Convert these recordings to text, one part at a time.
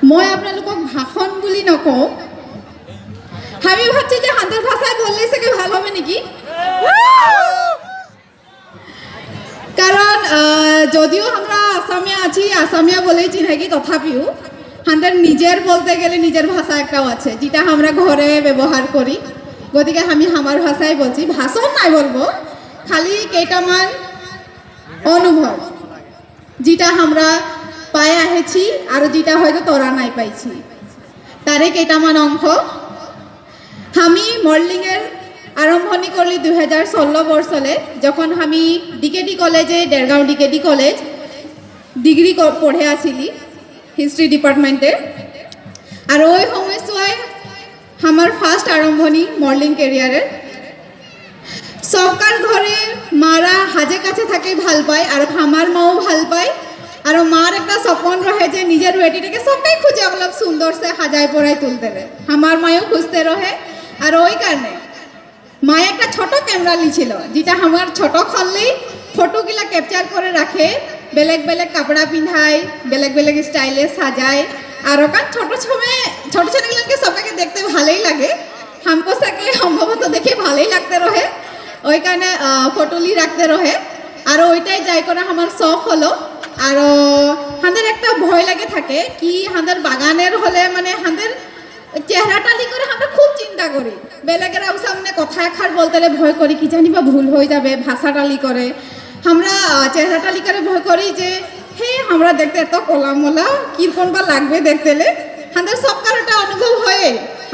মই আপোনালোকক ভাষণ বুলি নকওঁ, আমি ভাবছি যে হাতের ভাষায় বললে সেকে ভালো হবে নাকি, কারণ যদিও আমরা আসামিয়া আছি, আসামিয়া বলেই চিনাকি, তথাপিও হাতের নিজের বলতে গেলে নিজের ভাষা একটাও আছে যেটা আমরা ঘরে ব্যবহার করি। গতিকে আমি আমার ভাষায় বলছি, ভাষণ নাই বলবো, খালি কেইটামান অনুভব যেটা আমরা পাই আহেছি আর যেটা হয়তো তোরা নাই পাইছি, তারে কেইটামান অংশ। আমি মডেলিংয়ের আরম্ভণি করলি 2016 বর্ষলে, যখন আমি ডিকেডি কলেজে, দেড়গাঁও ডিকেডি কলেজ ডিগ্রি পড়ে আসিলি হিস্ট্রি ডিপার্টমেন্টে। আর ওই সময়ছোৱাই আমার ফার্স্ট আরম্ভণি মডেলিং কেরিয়ারের। সবকার ঘরে মারা হাজে কাছে থাকে ভাল পায়, আর আমার মাও ভাল পায়। আর মার একটা স্বপ্ন রহে যে নিজের বেটিটাকে সবাই খুঁজে অলপ সুন্দর সে হাজায় পড়ায় তুলতে রে, আমার মায়ও খুঁজতে রহে। আর ওই কারণে মায়ে একটা ছোট ক্যামেরা লিছিল, যেটা আমার ছোট খললেই ফটোগুলা ক্যাপচার করে রাখে, বেলেগ বেলেগ কাপড়া পিন্ধায়, বেলেগ বেলেগ স্টাইলে সাজায়। আর ওখান ছোট ছোটগুলোকে সবাইকে দেখতে ভালোই লাগে, হামকো সাকে সম্ভবত দেখে ভালোই লাগতে রহে, ওই কারণে ফটোলি রাখতে রহে। আর ওইটাই যাই করে আমার শখ হলো। আর হাঁদের একটা ভয় লাগে থাকে কি, হাঁদের বাগানের হলে মানে হাঁদের চেহারাটালি করে আমরা খুব চিন্তা করি, বেলেগেরাও সামনে কথা একার বলতে ভয় করি, কি জানি বা ভুল হয়ে যাবে, ভাষাটালি করে আমরা চেহারাটালি করে ভয় করি যে হে আমরা দেখতে এত কলামলা কিরকম বা লাগবে দেখতে। হাঁদের সব কারোটা অনুভব হয়ে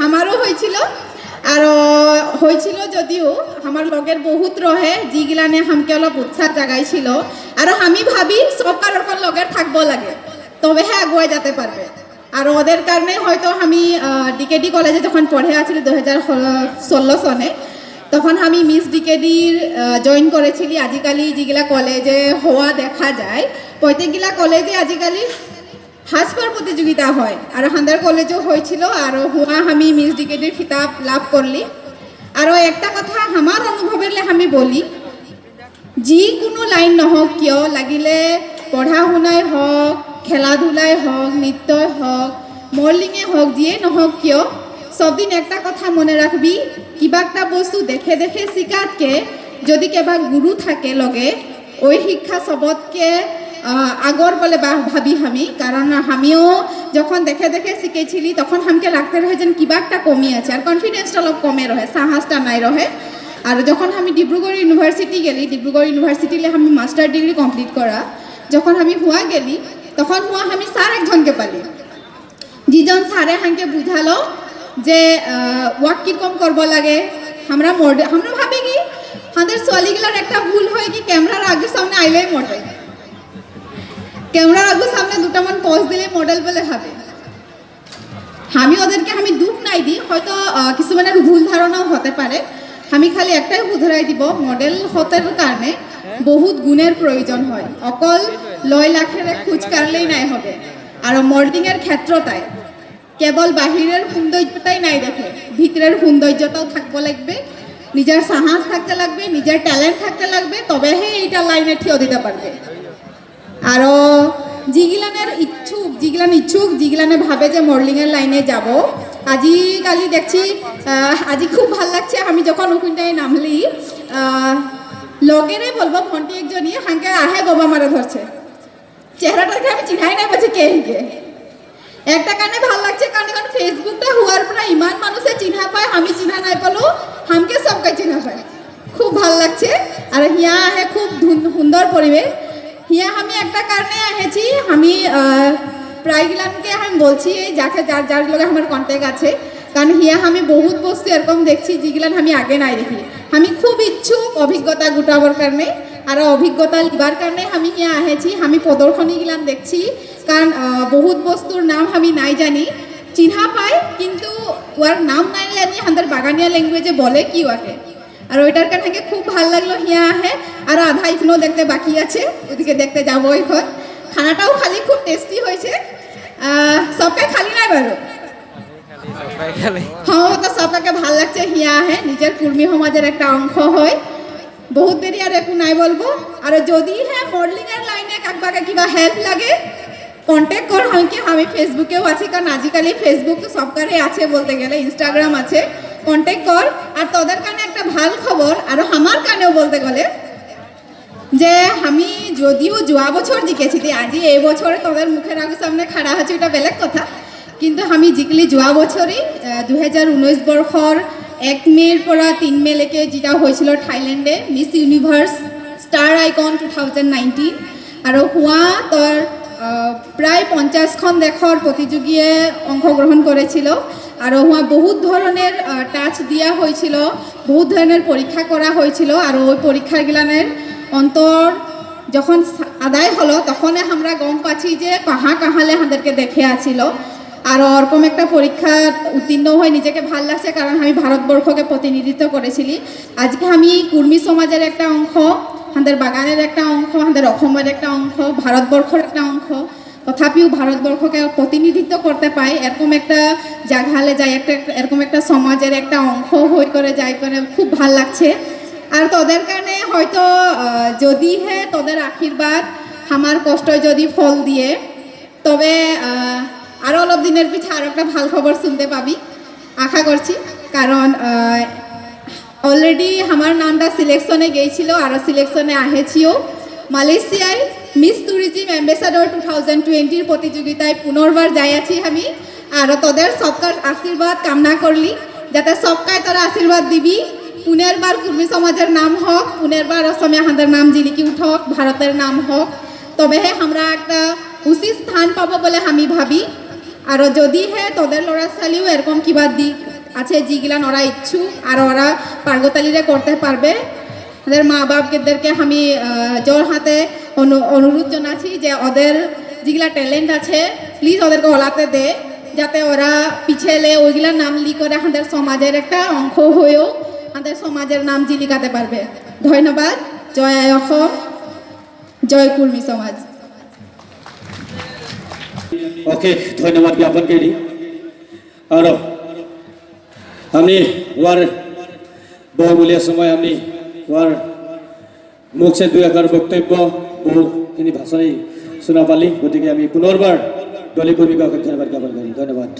আমারও হয়েছিল। আর হয়েছিল যদিও আমার লগের বহুত রহে যেগুলানে আমাকে অলপ উৎসাহ জাগাইছিল। আর আমি ভাবি সব কারোর লগের থাকবো লাগে, তবে হ্যাঁ আগুয়ায় যেতে পারবে। আর ওদের কারণে হয়তো আমি ডিকেডি কলেজে যখন পড়ে আছিলি 2016 সনে, তখন আমি মিস ডিকেডির জয়েন করেছিলি। আজিকালি যেগুলা কলেজে হওয়া দেখা যায়, প্রত্যেকগুলা কলেজে আজিকালি হাসপার প্রতিযোগিতা হয়, আর হাঁদের কলেজও হয়েছিল। আর হুয়া আমি মিস ডিকেডির খিতাব লাভ করলি। আর একটা কথা আমার অনুভবের আমি বলি, যিকোনো লাইন নহওক কিয়, লাগিলে পঢ়া শুনাই হোক, খেলাধুলাই হোক, নৃত্যই হোক, মডেলিংয়ে হোক, যিয়ে নহওক কিয়, সবদিন একটা কথা মনে রাখবি, কিবা একটা বস্তু দেখে দেখে শিকাতকে যদি কেবা গুরু থাকে লগে, ওই শিক্ষা সবতকে আগর বলে ভাবি আমি। কারণ আমিও যখন দেখে দেখে শিখেছিলি তখন আমাকে লাগতে রহে যেন কিবা একটা কমি আছে, আর কনফিডেন্সটা অলপ কমে রহে, সাহসটা নাই রহে। আর যখন আমি ডিব্রুগড় ইউনিভার্সিটি গেলি, ডিব্রুগড় ইউনিভার্সিটিলে আমি মাস্টার ডিগ্রি কমপ্লিট করা, যখন আমি হুয়া গেলি তখন হুয়া আমি স্যার একজনকে পালি, যিজন স্যারে হাঁকে বুঝালো যে ওয়াক কিরকম করব লাগে। আমরা ভাবি কি আমাদের ছোৱালীগুলার একটা ভুল হয় কি, ক্যামেরার আগে সামনে আইলেই মডেল, ক্যামেরার আগে সামনে দুটামান পজ দিলে মডেল বলে ভাবে। আমি ওদেরকে আমি দুঃখ নাই দিই, হয়তো কিছুমানের ভুল ধারণাও হতে পারে। আমি খালি একটাই উদাহরণ দিব, মডেল হতে কারণে বহুত গুণের প্রয়োজন হয়, অকল লয় লাখের খোঁজ কারলেই নাই হবে। আর মডেলিংয়ের ক্ষেত্রটাই কেবল বাহিরের সৌন্দর্যটাই নাই দেখে, ভিতরের সৌন্দর্যটাও থাকবো লাগবে, নিজের সাহস থাকতে লাগবে, নিজের ট্যালেন্ট থাকতে লাগবে, তবেহে এইটা লাইনে ঠিয় দিতে পারবে। আরও যেগুলানের ইচ্ছুক যেগুলানে ভাবে যে মডেলিংয়ের লাইনে যাব, আজিকালি দেখছি, আজি খুব ভাল লাগছে আমি যখন ওখানটায় নামলি, লগেরে বলবো ফন্টি একজনই হাঁকে আহে গবা মারে ধরছে, চেহারাটাকে আমি চিনাই নাই পাচ্ছি কে হিকে। একটা কারণে ভাল লাগছে, কারণ ফেসবুকটা হওয়ার পর ইমান মানুষে চিহ্না পায়, আমি চিহ্না নাই পালো, হামকে সবকে চিহ্না পায়, খুব ভাল লাগছে। আর হিয়া আহে খুব সুন্দর পরিবেশ। হিয়া আমি একটা কারণে আহেছি, আমি প্রায়গুলানকে আমি বলছি যাকে যার লগে আমার কন্ট্যাক্ট আছে, কারণ হিয়া আমি বহুত বস্তু এরকম দেখছি যেগুলান আমি আগে নাই দেখি। আমি খুব ইচ্ছুক অভিজ্ঞতা গোটাবার কারণে, আর অভিজ্ঞতা লিবার কারণে আমি হিয়া আহেছি। আমি প্রদর্শনীগুলান দেখছি, কারণ বহুত বস্তুর নাম আমি নাই জানি, চিহ্না পাই কিন্তু ওর নাম নাই জানি আমাদের বাগানিয়া ল্যাঙ্গুয়েজে বলে কি ওকে। আর ওইটার কারণে খুব ভাল লাগলো হিয়া আহে। আর আধা এখনও দেখতে বাকি আছে, ওদিকে দেখতে যাবো এখন। খানাটাও খালি খুব টেস্টি হয়েছে, সবটাই খালি নাই বাৰু, হ্যাঁ তো সবটাকে ভাল লাগছে। হিয়া আহে নিজের কুর্মী সমাজের একটা অংশ হয়, বহুত দেরি আর একটু নাই বলবো। আর যদি হ্যাঁ মডেলিংয়ের লাইনে কাকবাকে কিবা হেল্প লাগে কন্ট্যাক্ট কর আমাকে, আমি ফেসবুকেও আছি, কারণ আজকাল ফেসবুক তো সবকারে আছে বলতে গেলে, ইনস্টাগ্রাম আছে, কন্ট্যাক্ট কর। আর তোদের কানে একটা ভাল খবর, আর আমার কানেও বলতে গেলে, যে আমি যদিও যোৱা বছর জিকেছি, আজি এই বছরে তোদের মুখের আগে সামনে খাড়া হচ্ছে, এটা বেলেগ কথা, কিন্তু আমি জিকলি যোৱা বছরই 2019 বর্ষর 1 মের পৰা 3 মেলৈকে যেটা হয়েছিল থাইল্যান্ডে মিস ইউনিভার্স স্টার আইকন 2019, আর হোৱা তোর প্রায় 50খন দেশৰ প্রতিযোগীয়ে অংশগ্রহণ করেছিল, আর হোৱা বহুত ধরনের টাচ দিয়া হয়েছিল, বহুত ধরনের পরীক্ষা করা হয়েছিল, আর ওই পরীক্ষাগুলানের অন্তর যখন আদায় হলো তখন আমরা গম পাচ্ছি যে কাহালে আমাদেরকে দেখে আছিল। আর ওরকম একটা পরীক্ষা উত্তীর্ণ হয়ে নিজেকে ভাল লাগছে, কারণ আমি ভারতবর্ষকে প্রতিনিধিত্ব করেছিলি। আজকে আমি কুর্মী সমাজের একটা অংশ, আমাদের বাগানের একটা অংশ, আমাদের অসমের একটা অংশ, ভারতবর্ষের একটা অংশ, তথাপিও ভারতবর্ষকে প্রতিনিধিত্ব করতে পাই, এরকম একটা জায়গালে যাই, এরকম একটা সমাজের একটা অংশ হয়ে করে যাই করে খুব ভাল লাগছে। আর তোদের কারণে হয়তো যদিহে তোদের আশীর্বাদ আমার কষ্ট যদি ফল দিয়ে, তবে আরও অলপ দিনের পিছে আরও একটা ভাল খবর শুনতে পাবি আশা করছি, কারণ অলরেডি আমার নামটা সিলেকশনে গিয়েছিল, আরও সিলেকশনে আহেছিও। মালয়েশিয়ায় মিস ট্যুরিজম অ্যাম্বাসাডর 2020 প্রতিযোগিতায় পুনর্বার যাই আছি আমি, আর তোদের সবকার আশীর্বাদ কামনা করলি, যাতে সবকায় তোরা আশীর্বাদ দিবি, পুনর্বার কুর্মী সমাজের নাম হোক, পুনর্বার অসমে আমাদের নাম জিলিকি উঠক, ভারতের নাম হোক, তবে আমরা একটা উচিত স্থান পাবো বলে আমি ভাবি। আর যদি তোদের ল'ৰা ছোৱালীও এরকম কিবা দিক আছে যেগুলান ওরা ইচ্ছুক আর ওরা পার্গতালিরে করতে পারবে, ওদের মা বাপদেরকে আমি জোর হাতে অনুরোধ জানাচ্ছি যে ওদের যেগুলা ট্যালেন্ট আছে প্লিজ ওদেরকে ওলাতে দে, যাতে ওরা পিছেলে ওইগুলার নাম লি করে আমাদের সমাজের একটা অংশ হয়েও আমাদের সমাজের নাম জিলিকাতে পারবে। ধন্যবাদ। জয় আই অসম, জয় কুর্মী সমাজ। ওকে, ধন্যবাদ জ্ঞাপন করি। আর আমি ওয়ার বহুমূলীয়া সময় আমি ওয়ার মুখে দুই একার বক্তব্য বহুখিনি ভাষণেই শোনা পালি, গতিকে আমি পুনর্বার দলীয় কর্মীকে ধন্যবাদ জ্ঞাপন করি। ধন্যবাদ।